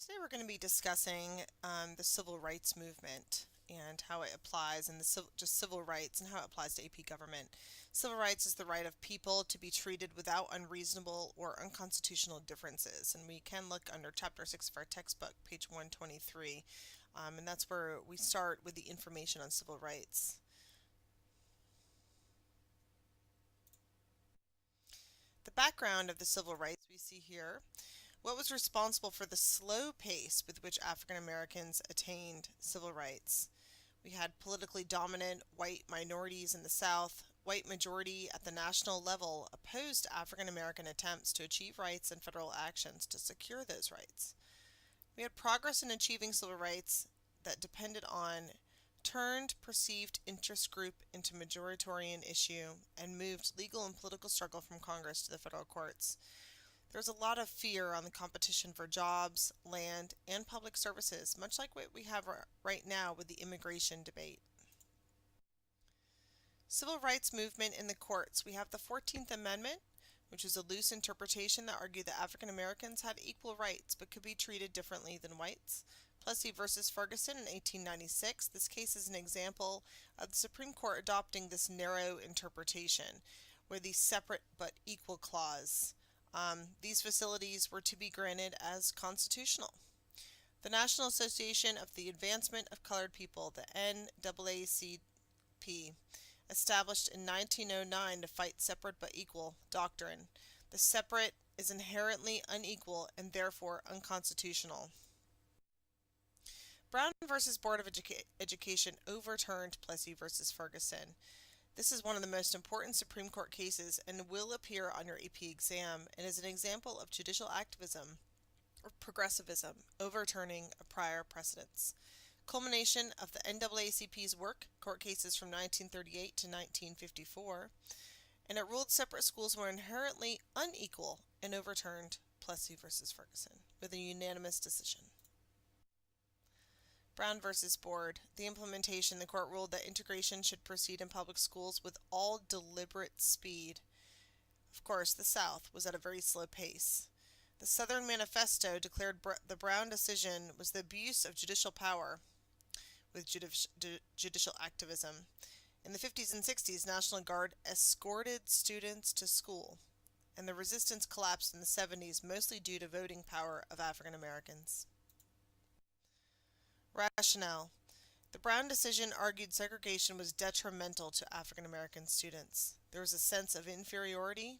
Today we're going to be discussing the civil rights movement and how it applies, and just civil rights and how it applies to AP government. Civil rights is the right of people to be treated without unreasonable or unconstitutional differences, and we can look under Chapter 6 of our textbook, page 123, and that's where we start with the information on civil rights. The background of the civil rights we see here. What was responsible for the slow pace with which African Americans attained civil rights? We had politically dominant white minorities in the South. White majority at the national level opposed African American attempts to achieve rights and federal actions to secure those rights. We had progress in achieving civil rights that depended on turned perceived interest group into majoritarian issue and moved legal and political struggle from Congress to the federal courts. There's a lot of fear on the competition for jobs, land, and public services, much like what we have right now with the immigration debate. Civil rights movement in the courts. We have the 14th Amendment, which is a loose interpretation that argued that African Americans had equal rights but could be treated differently than whites. Plessy versus Ferguson in 1896. This case is an example of the Supreme Court adopting this narrow interpretation, where the separate but equal clause. These facilities were to be granted as constitutional. The National Association of the Advancement of Colored People, the NAACP, established in 1909 to fight separate but equal doctrine. The separate is inherently unequal and therefore unconstitutional. Brown versus Board of Education overturned Plessy versus Ferguson. This is one of the most important Supreme Court cases and will appear on your AP exam, and is an example of judicial activism or progressivism overturning a prior precedents. Culmination of the NAACP's work, court cases from 1938 to 1954, and it ruled separate schools were inherently unequal and overturned Plessy versus Ferguson with a unanimous decision. Brown versus Board. The implementation, the court ruled that integration should proceed in public schools with all deliberate speed. Of course, the South was at a very slow pace. The Southern Manifesto declared the Brown decision was the abuse of judicial power with judicial activism. In the 50s and 60s, National Guard escorted students to school, and the resistance collapsed in the 70s, mostly due to voting power of African Americans. Rationale. The Brown decision argued segregation was detrimental to African American students. There was a sense of inferiority,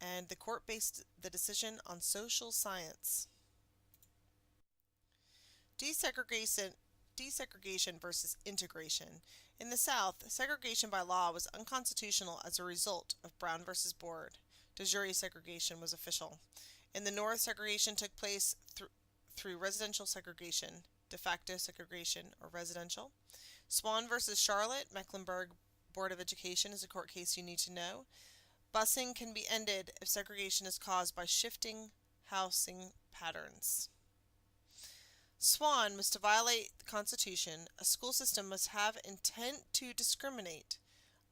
and the court based the decision on social science. Desegregation versus integration. In the South, segregation by law was unconstitutional as a result of Brown versus Board. De jure segregation was official. In the North, segregation took place through residential segregation. De facto segregation, or residential. Swan versus Charlotte, Mecklenburg Board of Education is a court case you need to know. Busing can be ended if segregation is caused by shifting housing patterns. Swan was to violate the Constitution. A school system must have intent to discriminate.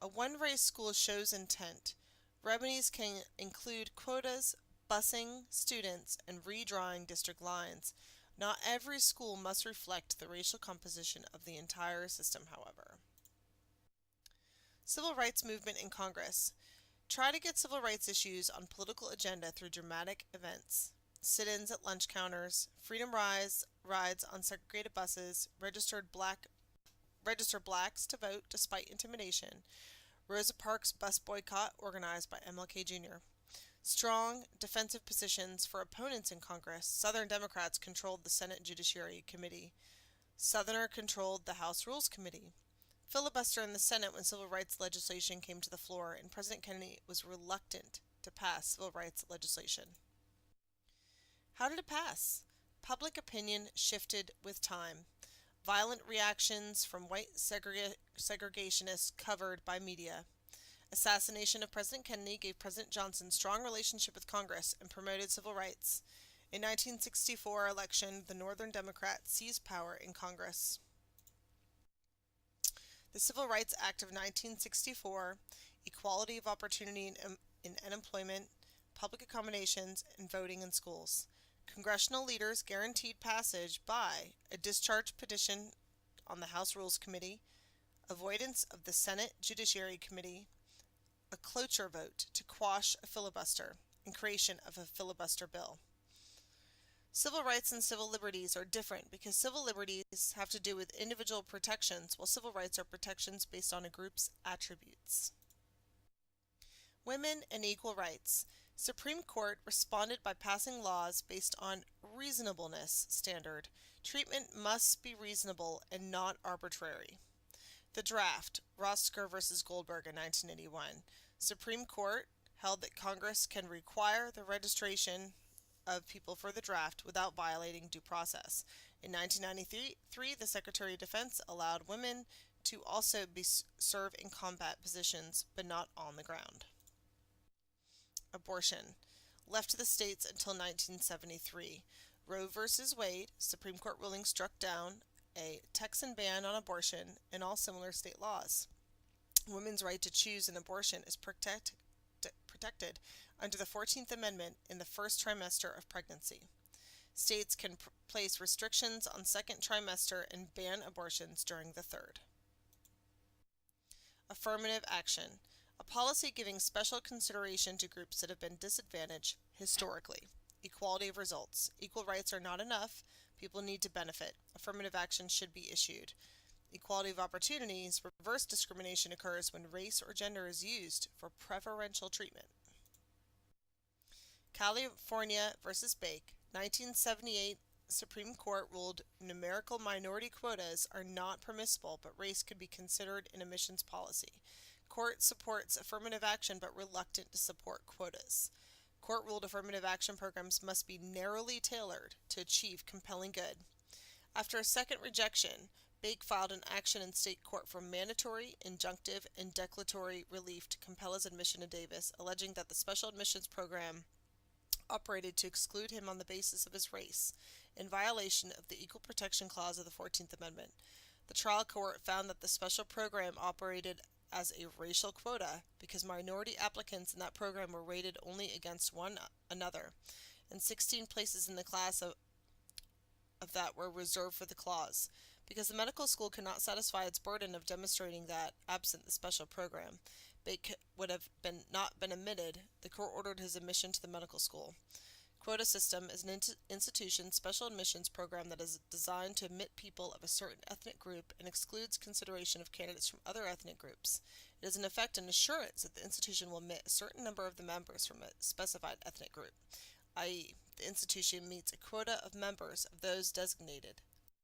A one-race school shows intent. Remedies can include quotas, busing students, and redrawing district lines. Not every school must reflect the racial composition of the entire system, however. Civil rights movement in Congress. Try to get civil rights issues on political agenda through dramatic events. Sit-ins at lunch counters, freedom rides on segregated buses, register blacks to vote despite intimidation. Rosa Parks bus boycott organized by MLK Jr. Strong defensive positions for opponents in Congress. Southern Democrats controlled the Senate Judiciary Committee. Southerner controlled the House Rules Committee. Filibuster in the Senate when civil rights legislation came to the floor, and President Kennedy was reluctant to pass civil rights legislation. How did it pass? Public opinion shifted with time. Violent reactions from white segregationists covered by media. Assassination of President Kennedy gave President Johnson strong relationship with Congress and promoted civil rights. In 1964 election, the Northern Democrats seized power in Congress. The Civil Rights Act of 1964, equality of opportunity in unemployment, public accommodations, and voting in schools. Congressional leaders guaranteed passage by a discharge petition on the House Rules Committee, avoidance of the Senate Judiciary Committee, a cloture vote to quash a filibuster, and creation of a filibuster bill. Civil rights and civil liberties are different because civil liberties have to do with individual protections, while civil rights are protections based on a group's attributes. Women and equal rights. Supreme Court responded by passing laws based on reasonableness standard. Treatment must be reasonable and not arbitrary. The draft, Rosker v. Goldberg in 1981. Supreme Court held that Congress can require the registration of people for the draft without violating due process. In 1993, the Secretary of Defense allowed women to also serve in combat positions, but not on the ground. Abortion. Left to the states until 1973. Roe v. Wade, Supreme Court ruling struck down a Texan ban on abortion and all similar state laws. Women's right to choose an abortion is protected under the 14th Amendment in the first trimester of pregnancy. States can place restrictions on second trimester and ban abortions during the third. Affirmative action. A policy giving special consideration to groups that have been disadvantaged historically. Equality of results. Equal rights are not enough. People need to benefit. Affirmative action should be issued. Equality of opportunities. Reverse discrimination occurs when race or gender is used for preferential treatment. California v. Bake, 1978 Supreme Court ruled numerical minority quotas are not permissible, but race could be considered in admissions policy. Court supports affirmative action but reluctant to support quotas. Court ruled affirmative action programs must be narrowly tailored to achieve compelling good. After a second rejection, Bake filed an action in state court for mandatory, injunctive, and declaratory relief to compel his admission to Davis, alleging that the special admissions program operated to exclude him on the basis of his race, in violation of the Equal Protection Clause of the 14th Amendment. The trial court found that the special program operated as a racial quota because minority applicants in that program were rated only against one another, and 16 places in the class of that were reserved for the clause. Because the medical school could not satisfy its burden of demonstrating that, absent the special program, Bake would have not been admitted, the court ordered his admission to the medical school. Quota system is an institution special admissions program that is designed to admit people of a certain ethnic group and excludes consideration of candidates from other ethnic groups. It is in effect an assurance that the institution will admit a certain number of the members from a specified ethnic group, i.e., the institution meets a quota of members of those designated